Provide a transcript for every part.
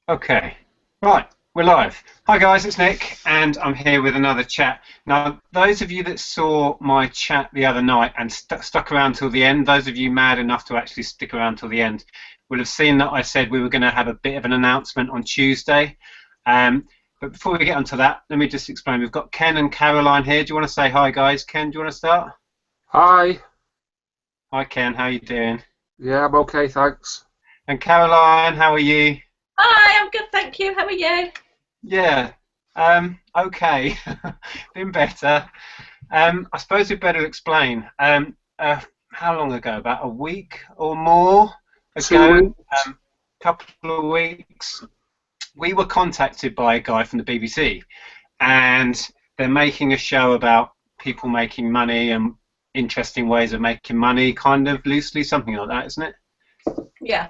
Okay, right, we're live. Hi guys, it's Nick, and I'm here with another chat. Now, those of you that saw my chat the other night and stuck around till the end, those of you mad enough to actually stick around till the end, will have seen that I said we were going to have a bit of an announcement on Tuesday. But before we get onto that, let me just explain. We've got Ken and Caroline here. Do you want to say hi, guys? Ken, do you want to start? Hi. Hi, Ken. How are you doing? Yeah, I'm okay, thanks. And Caroline, how are you? Hi, I'm good, thank you. How are you? Yeah, okay, been better. I suppose we'd better explain. How long ago? About a week or more 2 weeks. ago, couple of weeks, we were contacted by a guy from the BBC, and they're making a show about people making money and interesting ways of making money, kind of loosely, something like that, isn't it? Yeah.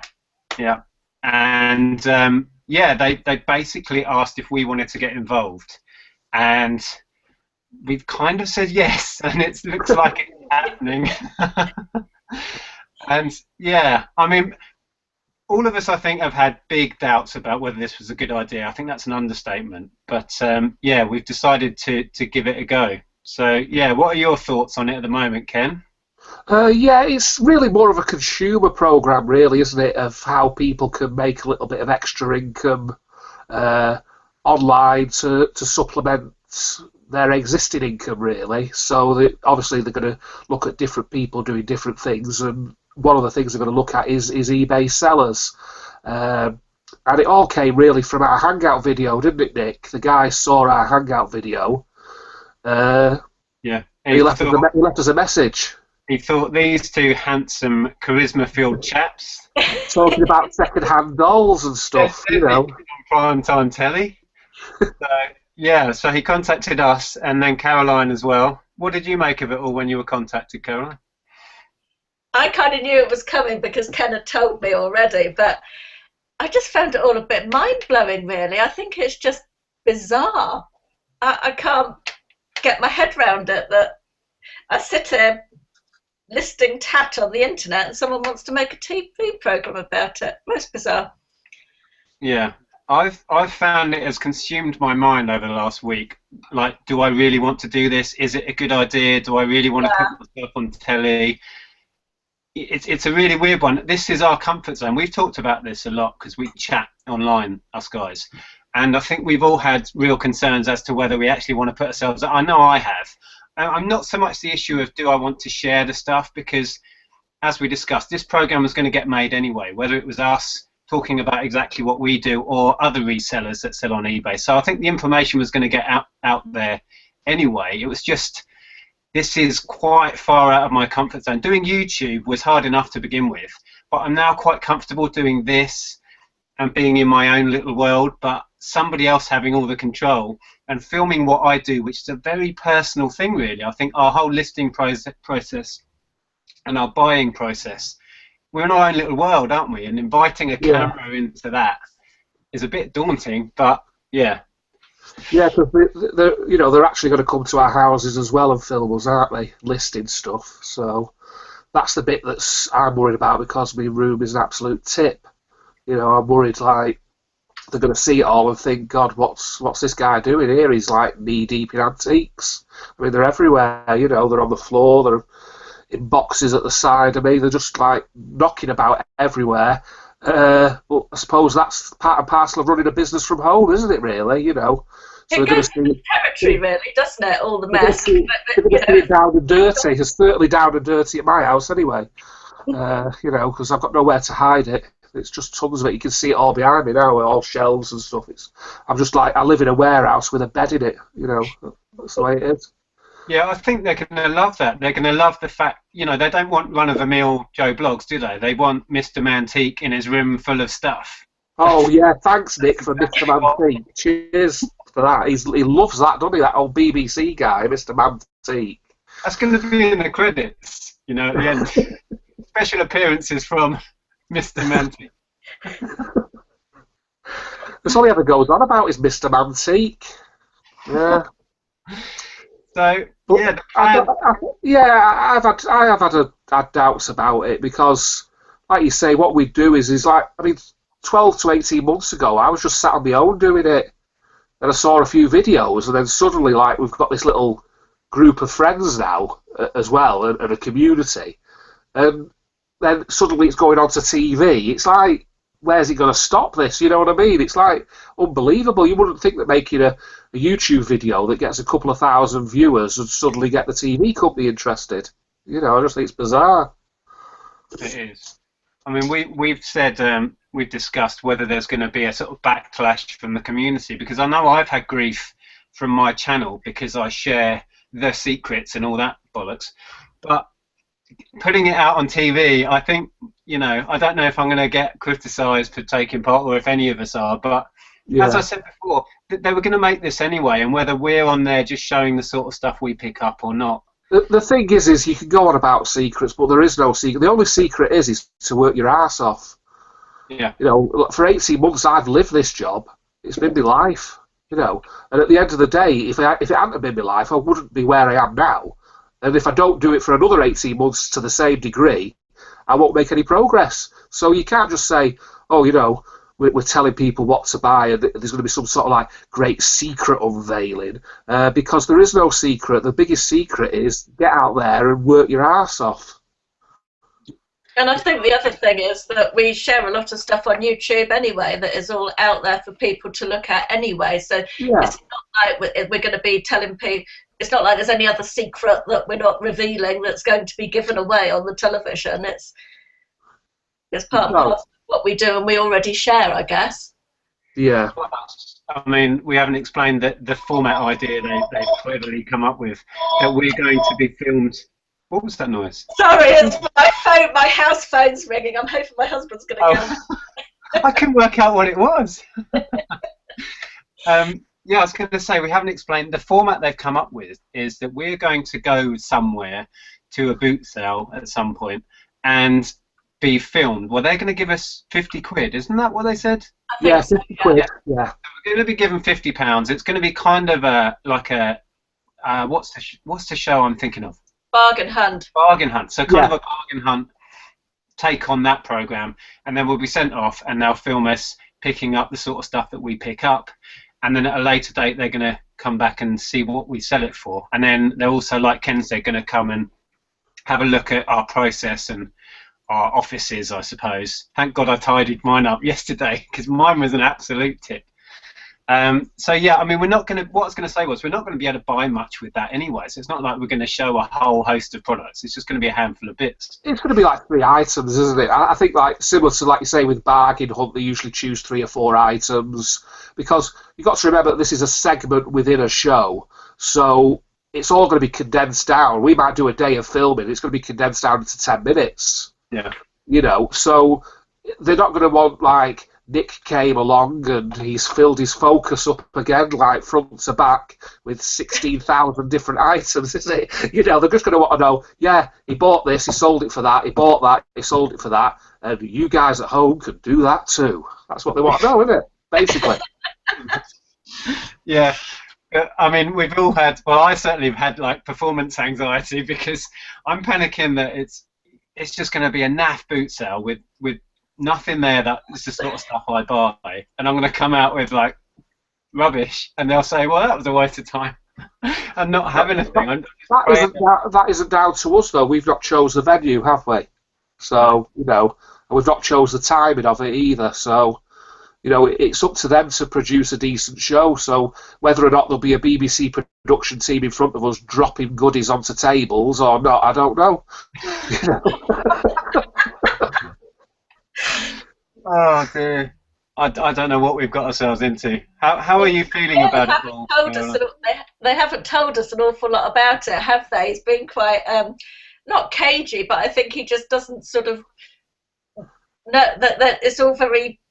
Yeah. And yeah, they basically asked if we wanted to get involved, and we've kind of said yes, and it looks like it's happening. And yeah, I mean, all of us, I think, have had big doubts about whether this was a good idea. I think that's an understatement, but yeah, we've decided to give it a go. So yeah, what are your thoughts on it at the moment, Ken? Yeah, it's really more of a consumer program, really, isn't it? Of how people can make a little bit of extra income online to supplement their existing income, really. So obviously they're going to look at different people doing different things, and one of the things they're going to look at is eBay sellers. And it all came really from our Hangout video, didn't it, Nick? The guy saw our Hangout video. Yeah, He left us a message. He thought these two handsome, charisma-filled chaps Talking about second-hand dolls and stuff, you know. on prime time telly. So, yeah, so he contacted us, and then Caroline as well. What did you make of it all when you were contacted, Caroline? I kind of knew it was coming because Ken had told me already, but I just found it all a bit mind-blowing, really. I think it's just bizarre. I can't get my head round it that I sit here listing tat on the internet and someone wants to make a TV program about it. Most bizarre. Yeah, I've found it has consumed my mind over the last week. Like, do I really want to do this? Is it a good idea? Do I really want to put myself on telly? It's a really weird one. This is our comfort zone. We've talked about this a lot because we chat online, us guys, and I think we've all had real concerns as to whether we actually want to put ourselves. I know I have. I'm not so much the issue of do I want to share the stuff, because as we discussed, this program was going to get made anyway, whether it was us talking about exactly what we do or other resellers that sell on eBay. So I think the information was going to get out there anyway. It was just, this is quite far out of my comfort zone. Doing YouTube was hard enough to begin with, but I'm now quite comfortable doing this and being in my own little world, but somebody else having all the control and filming what I do, which is a very personal thing, really. I think our whole listing process and our buying process, we're in our own little world, aren't we? And inviting a camera into that is a bit daunting, but yeah. Yeah, because they're actually going to come to our houses as well and film us, aren't they? Listing stuff. So that's the bit I'm worried about, because my room is an absolute tip. You know, I'm worried like they're going to see it all and think, God, what's this guy doing here? He's like knee deep in antiques. I mean, they're everywhere. You know, they're on the floor. They're in boxes at the side of me. They're just like knocking about everywhere. But I suppose that's part and parcel of running a business from home, isn't it? Really, you know. So it goes with the territory, really, doesn't it? All the mess. They're going to see it down and dirty. It's certainly down and dirty at my house, anyway. You know, because I've got nowhere to hide it. It's just tons of it. You can see it all behind me now, all shelves and stuff. I'm just like, I live in a warehouse with a bed in it. You know, that's the way it is. Yeah, I think they're going to love that. They're going to love the fact, you know, they don't want run-of-the-mill Joe Blogs, do they? They want Mr. Mantique in his room full of stuff. Oh, yeah, thanks, Nick, for Mr. Mantique. Cheers for that. He loves that, doesn't he, that old BBC guy, Mr. Mantique. That's going to be in the credits, you know, at the end. Special appearances from Mr. Mantique. That's all he ever goes on about is Mr. Mantique. Yeah. So, but I have had doubts about it, because, like you say, what we do is like, I mean, 12 to 18 months ago, I was just sat on my own doing it. And I saw a few videos, and then suddenly, like, we've got this little group of friends now as well, and a community. And then suddenly it's going on to TV. It's like, where's it going to stop this? You know what I mean? It's like unbelievable. You wouldn't think that making a YouTube video that gets a couple of thousand viewers would suddenly get the TV company interested. You know, I just think it's bizarre. It is. I mean, we've said, we've discussed whether there's going to be a sort of backlash from the community, because I know I've had grief from my channel because I share the secrets and all that bollocks. But putting it out on TV, I think, you know, I don't know if I'm going to get criticised for taking part, or if any of us are, but as I said before, they were going to make this anyway, and whether we're on there just showing the sort of stuff we pick up or not. The thing is you can go on about secrets, but there is no secret. The only secret is to work your ass off. Yeah. You know, for 18 months I've lived this job. It's been my life, you know. And at the end of the day, if it hadn't been my life, I wouldn't be where I am now. And if I don't do it for another 18 months to the same degree, I won't make any progress. So you can't just say, oh, you know, we're telling people what to buy, and there's going to be some sort of like great secret unveiling, because there is no secret. The biggest secret is get out there and work your ass off. And I think the other thing is that we share a lot of stuff on YouTube anyway that is all out there for people to look at anyway. So it's not like we're going to be telling people, it's not like there's any other secret that we're not revealing that's going to be given away on the television. It's part of what we do, and we already share, I guess. Yeah. I mean, we haven't explained that the format idea they've cleverly come up with, that we're going to be filmed. What was that noise? Sorry, it's my phone. My house phone's ringing. I'm hoping my husband's going to come. I couldn't work out what it was. Yeah, I was going to say, we haven't explained the format they've come up with is that we're going to go somewhere to a boot sale at some point and be filmed. Well, they're going to give us 50 quid, isn't that what they said? Yeah, 50 quid. Yeah. We're going to be given £50. It's going to be kind of like a what's the show I'm thinking of? Bargain hunt. Bargain hunt. So kind of a bargain hunt take on that program, and then we'll be sent off, and they'll film us picking up the sort of stuff that we pick up, and then at a later date they're going to come back and see what we sell it for, and then they're also, like Ken said, going to come and have a look at our process and our offices, I suppose. Thank God I tidied mine up yesterday, because mine was an absolute tip. So yeah, I mean, what I was going to say was, we're not going to be able to buy much with that anyway, so it's not like we're going to show a whole host of products. It's just going to be a handful of bits. It's going to be like 3 items, isn't it? I think, like, similar to, like you say, with Bargain Hunt, they usually choose 3 or 4 items, because you've got to remember that this is a segment within a show, so it's all going to be condensed down. We might do a day of filming, it's going to be condensed down into 10 minutes. Yeah. You know, so they're not going to want, like, Nick came along and he's filled his focus up again, like front to back, with 16,000 different items, isn't it? You know, they're just going to want to know, yeah, he bought this, he sold it for that, he bought that, he sold it for that, and you guys at home can do that too. That's what they want to know, isn't it? Basically. Yeah. I mean, we've all had, well, I certainly have had, like, performance anxiety, because I'm panicking that it's just going to be a naff boot sale with nothing there that is the sort of stuff I buy, and I'm going to come out with, like, rubbish, and they'll say, well, that was a waste of time, and not have anything. That isn't down to us, though. We've not chose the venue, have we? So, you know, and we've not chose the timing of it either, so, you know, it's up to them to produce a decent show. So whether or not there'll be a BBC production team in front of us dropping goodies onto tables or not, I don't know. You know? Oh dear, I don't know what we've got ourselves into. How are you feeling about it all? They haven't told us an awful lot about it, have they? He's been quite not cagey, but I think he just doesn't sort of know that it's all very.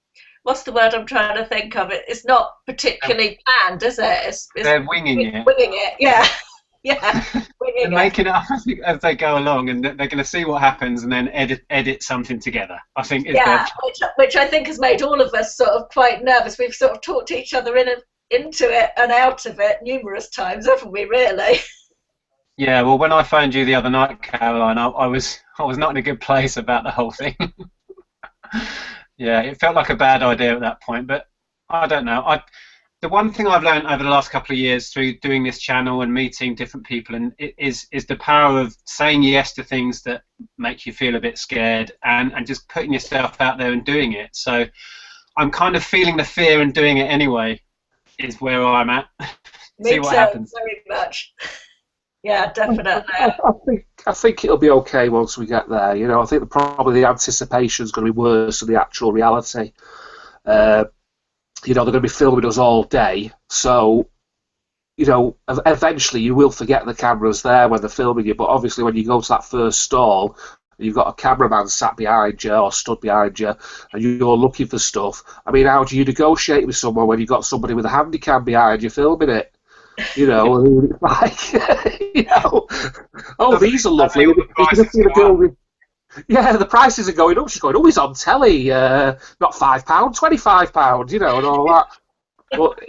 What's the word I'm trying to think of? It's not particularly planned, is it? They're winging it. Winging it, yeah. Yeah. They're making it up as they go along, and they're going to see what happens and then edit something together. I think. Which I think has made all of us sort of quite nervous. We've sort of talked each other into it and out of it numerous times, haven't we? Really. Yeah. Well, when I phoned you the other night, Caroline, I was not in a good place about the whole thing. Yeah, it felt like a bad idea at that point, but I don't know. The one thing I've learned over the last couple of years through doing this channel and meeting different people and is the power of saying yes to things that make you feel a bit scared and just putting yourself out there and doing it. So I'm kind of feeling the fear and doing it anyway is where I'm at. Me See what too, happens. very much. Yeah, definitely. I think it'll be okay once we get there. You know, I think probably the anticipation is going to be worse than the actual reality. You know, they're going to be filming us all day, so you know, eventually you will forget the camera's there when they're filming you. But obviously, when you go to that first stall, you've got a cameraman sat behind you or stood behind you, and you're looking for stuff. I mean, how do you negotiate with someone when you've got somebody with a handy cam behind you filming it? You know, it's like, you know, oh, these are lovely. You can just see the girl. Yeah, the prices are going up. She's going, oh, he's on telly. Not £5, £25. You know, and all that. But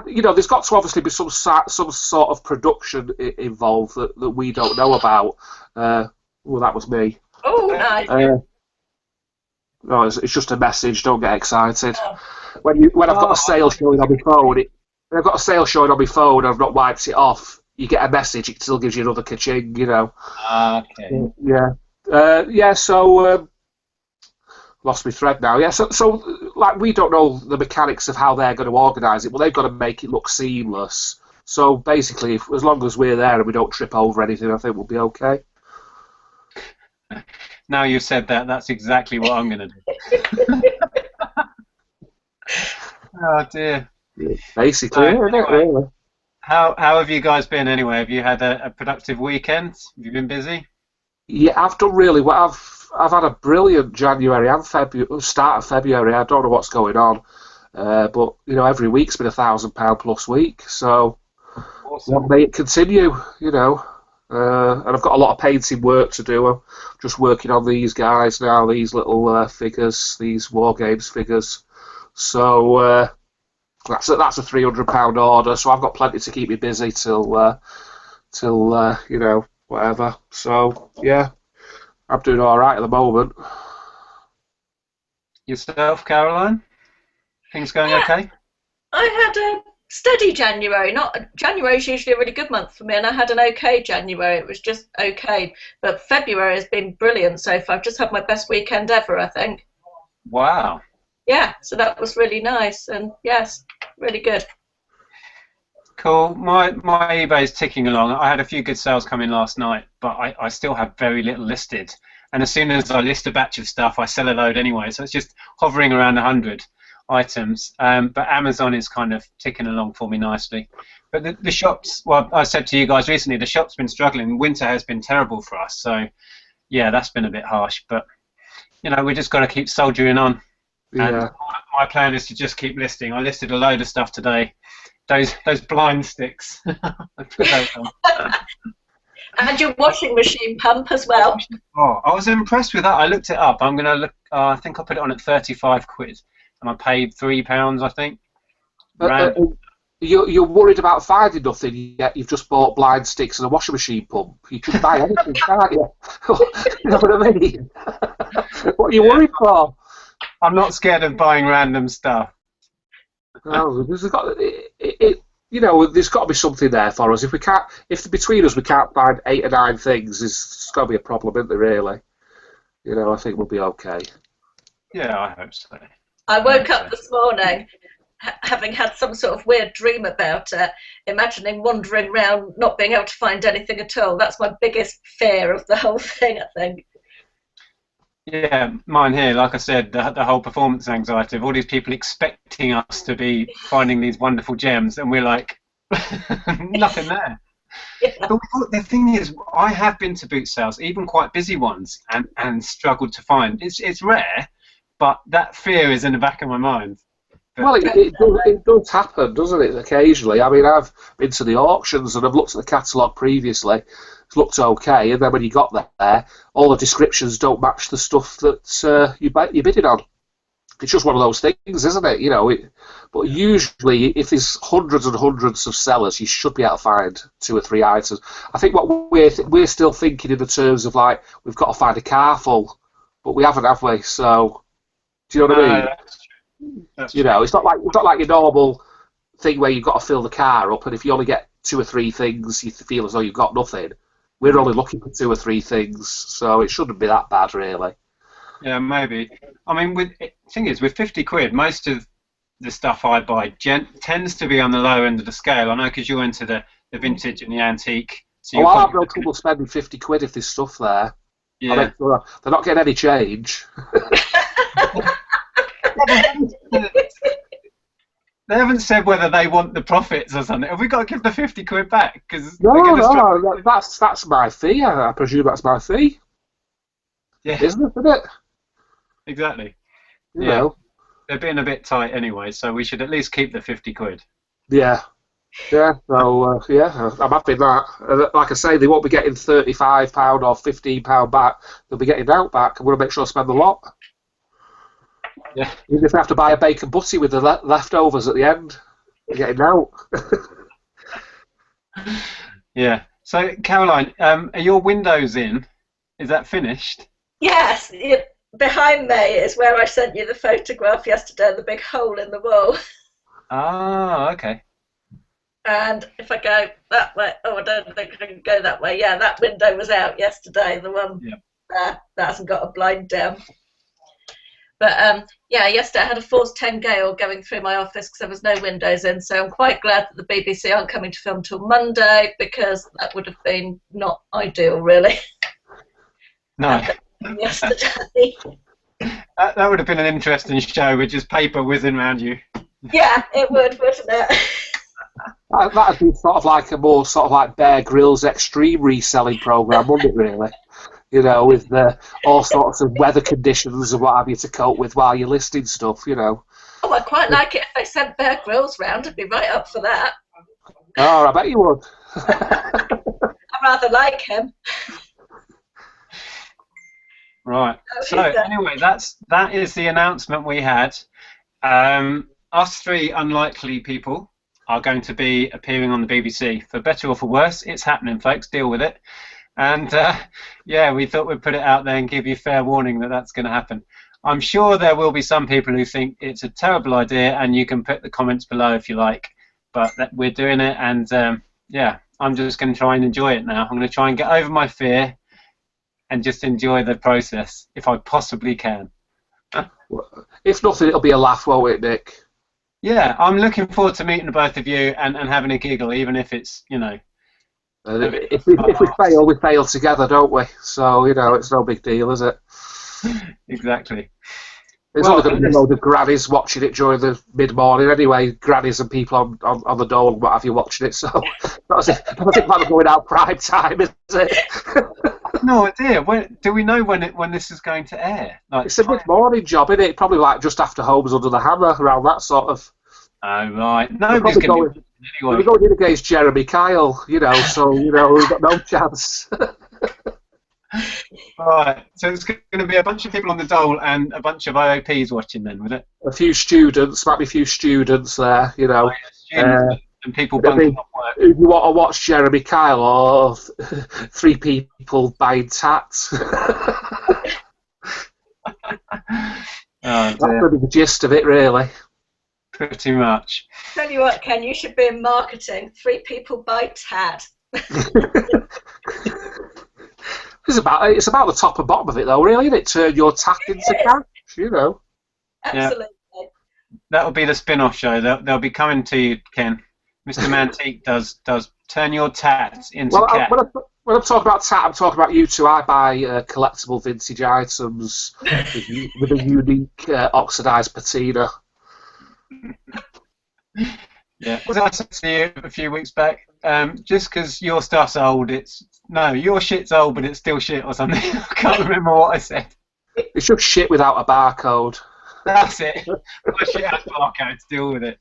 you know, there's got to obviously be some sort of production involved that we don't know about. Well, that was me. Oh, nice. No, it's just a message. Don't get excited. When I've got a sale showing on my phone, when I've got a sale showing on my phone and I've not wiped it off, you get a message. It still gives you another ka-ching, you know. Okay. Yeah. So lost my thread now. Yeah. So like we don't know the mechanics of how they're going to organise it. Well, they've got to make it look seamless. So basically, as long as we're there and we don't trip over anything, I think we'll be okay. Now you've said that, that's exactly what I'm going to do. Oh dear. Basically, really. How have you guys been anyway? Have you had a productive weekend? Have you been busy? Yeah, I've done really well. I've had a brilliant January and February, start of February. I don't know what's going on, but you know, every week's been £1,000 plus week. So Awesome. may it continue, you know. And I've got a lot of painting work to do. I'm just working on these guys now, these little figures, these War Games figures. So that's a £300 order. So I've got plenty to keep me busy till you know, whatever. So yeah, I'm doing all right at the moment. Yourself, Caroline? Things going okay? I had a steady January. Not January is usually a really good month for me, and I had an okay January. It was just okay, but February has been brilliant so far. I've just had my best weekend ever, I think. Wow. Yeah, so that was really nice, and yes, really good. Cool. My eBay's ticking along. I had a few good sales come in last night, but I still have very little listed. And as soon as I list a batch of stuff, I sell a load anyway. So it's just hovering around 100 items. But Amazon is kind of ticking along for me nicely. But the shops, well, I said to you guys recently, the shop's been struggling. Winter has been terrible for us. So, yeah, that's been a bit harsh. But, you know, we just got to keep soldiering on. Yeah. And my plan is to just keep listing. I listed a load of stuff today. Those blind sticks. And your washing machine pump as well. Oh, I was impressed with that. I looked it up. I'm gonna look. I think I put it on at 35 quid, and I paid £3, I think. You're worried about finding nothing, yet you've just bought blind sticks and a washing machine pump. You can buy anything, can't you? You know what I mean? What are you worried for? I'm not scared of buying random stuff. No, you know, there's got to be something there for us. If between us we can't find 8 or 9 things, it's got to be a problem, isn't there? Really, you know, I think we'll be okay. Yeah, I hope so. I woke up this morning having had some sort of weird dream about it, imagining wandering around not being able to find anything at all. That's my biggest fear of the whole thing, I think. Yeah, mine here, like I said, the whole performance anxiety of all these people expecting us to be finding these wonderful gems, and we're like, nothing there. Yeah. But the thing is, I have been to boot sales, even quite busy ones, and struggled to find. It's rare, but that fear is in the back of my mind. But, well, it does happen, doesn't it, occasionally? I mean, I've been to the auctions and I've looked at the catalogue previously. It's looked okay, and then when you got there, all the descriptions don't match the stuff that you're bidding on. It's just one of those things, isn't it? You know, but usually, if there's hundreds and hundreds of sellers, you should be able to find 2 or 3 items. I think what we're still thinking in the terms of, like, we've got to find a car full, but we haven't, have we? So Do you know what I mean? That's true. That's You true. know, it's not like your normal thing where you've got to fill the car up, and if you only get 2 or 3 things, you feel as though you've got nothing. We're only looking for 2 or 3 things, so it shouldn't be that bad, really. Yeah, maybe. I mean, thing is, with 50 quid, most of the stuff I buy tends to be on the lower end of the scale. I know because you're into the vintage and the antique, so Oh, you're I'll have probably no looking trouble spending 50 quid if there's stuff there. at, I'll yeah. make sure they're not getting any change. They haven't said whether they want the profits or something. Have we got to give the 50 quid back? Because No, we're going to struggle. no, that's my fee. I presume that's my fee. Yeah, Business, isn't it? exactly. You Yeah, know. they're being a bit tight anyway, so we should at least keep the 50 quid. Yeah. Yeah, so, yeah, I'm happy with that. Like I say, they won't be getting £35 or £15 back. They'll be getting out back. I'm going to make sure I spend the lot. Yeah. Even if I have to buy a bacon butty with the leftovers at the end, they're getting out. Yeah. So, Caroline, are your windows in? Is that finished? Yes, behind me is where I sent you the photograph yesterday, the big hole in the wall. Ah, okay. And if I go that way, I don't think I can go that way. Yeah, that window was out yesterday, the one there that hasn't got a blind down. But yeah, yesterday I had a force 10 gale going through my office because there was no windows in. So I'm quite glad that the BBC aren't coming to film till Monday, because that would have been not ideal, really. No. Yesterday. That would have been an interesting show with just paper whizzing around you. Yeah, it would, wouldn't it? That'd be sort of like a more sort of like Bear Grylls extreme reselling program, wouldn't it? Really, you know, with all sorts of weather conditions and what have you to cope with while you're listing stuff. You know. Oh, I'd quite like it if they sent Bear Grylls round. I'd be right up for that. Oh, I bet you would. I rather like him. Right. So anyway, that is the announcement we had. Us 3 unlikely people are going to be appearing on the BBC. For better or for worse, it's happening, folks. Deal with it. And yeah, we thought we'd put it out there and give you fair warning that that's going to happen. I'm sure there will be some people who think it's a terrible idea, and you can put the comments below if you like. But we're doing it, and yeah, I'm just going to try and enjoy it now. I'm going to try and get over my fear and just enjoy the process if I possibly can. If nothing, it'll be a laugh, won't it, Nick? Yeah, I'm looking forward to meeting the both of you and having a giggle, even if it's, you know. If we fail, we fail together, don't we? So, you know, it's no big deal, is it? Exactly. There's only going to be a load of grannies watching it during the mid-morning anyway, grannies and people on the dole and what have you watching it, so not as if I'm going out prime time, is it? No idea. Do we know when this is going to air? Like, it's a mid-morning job, isn't it? Probably like just after Homes Under the Hammer, around that sort of. Oh, right. Nobody's going to be anyway. We're anyway. going in against Jeremy Kyle, you know, so, you know, we've got no chance. Right, so it's going to be a bunch of people on the dole and a bunch of IOPs watching then, will it? A few students, might be a few students there, you know. Students and people bunking off work. If you want to watch Jeremy Kyle or 3 people buying tats. That's really the gist of it, really. Pretty much. Tell you what, Ken, you should be in marketing. 3 people buy tat. It's about the top and bottom of it, though, really, isn't it? Turn your tat into cash, you know. Absolutely. Yeah. That'll be the spin-off show. They'll be coming to you, Ken. Mr. Mantique does turn your tats into cash. When I'm talking about tat, I'm talking about you two. I buy collectible vintage items with a unique oxidised patina. Yeah, as I said to you a few weeks back, just because your stuff's old, your shit's old, but it's still shit or something. I can't remember what I said. It's just shit without a barcode. That's it. My shit has barcodes. Deal with it.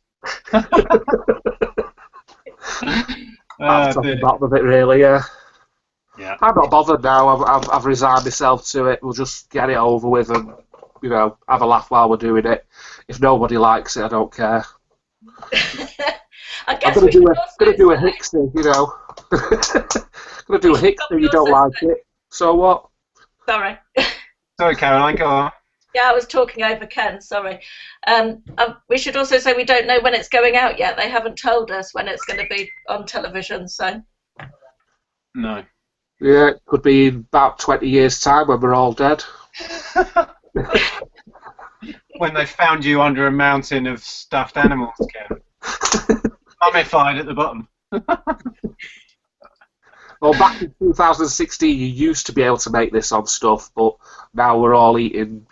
I'm talking about a bit, really. Yeah. Yeah. I'm not bothered now. I've resigned myself to it. We'll just get it over with and, you know, have a laugh while we're doing it. If nobody likes it, I don't care. I guess I'm going to do a Hicksy, you know. Going to do a Hicksy, you don't like it. So what? Sorry. Sorry, Caroline, go on. Yeah, I was talking over Ken, sorry. We should also say we don't know when it's going out yet. They haven't told us when it's going to be on television, so. No. Yeah, it could be in about 20 years' time when we're all dead. When they found you under a mountain of stuffed animals, Ken. Mummified at the bottom. Well, back in 2016, you used to be able to make this on stuff, but now we're all eating,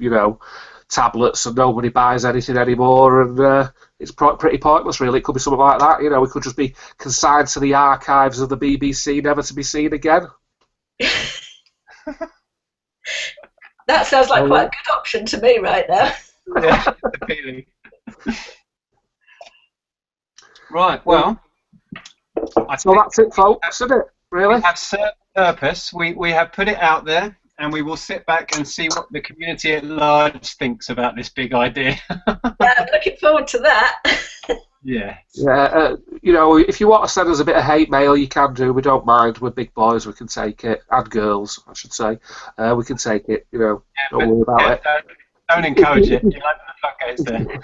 tablets and nobody buys anything anymore, and it's pretty pointless, really. It could be something like that. We could just be consigned to the archives of the BBC, never to be seen again. That sounds like quite a good option to me right now. Yeah, appealing. Right, well, so that's it, folks, isn't it? Really? We have served purpose. We have put it out there, and we will sit back and see what the community at large thinks about this big idea. Yeah, I'm looking forward to that. Yeah. Yeah, if you want to send us a bit of hate mail, you can do. We don't mind. We're big boys. We can take it. And girls, I should say. We can take it. Don't worry about it. Don't encourage it. You like the fuckgates there.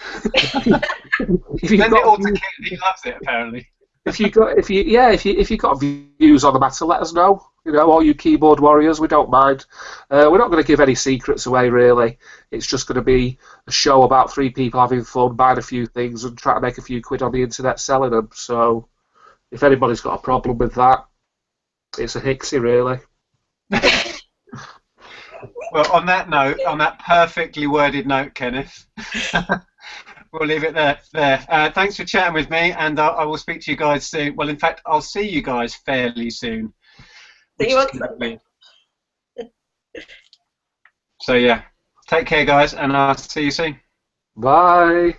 Send it all to Kit. He loves it, apparently. If you got views on the matter, let us know. All you keyboard warriors, we don't mind. We're not going to give any secrets away, really. It's just going to be a show about 3 people having fun, buying a few things, and trying to make a few quid on the internet selling them. So, if anybody's got a problem with that, it's a Hixie, really. Well, on that note, on that perfectly worded note, Kenneth, we'll leave it there. Thanks for chatting with me, and I will speak to you guys soon. Well, in fact, I'll see you guys fairly soon. So yeah, take care, guys, and I'll see you soon. Bye.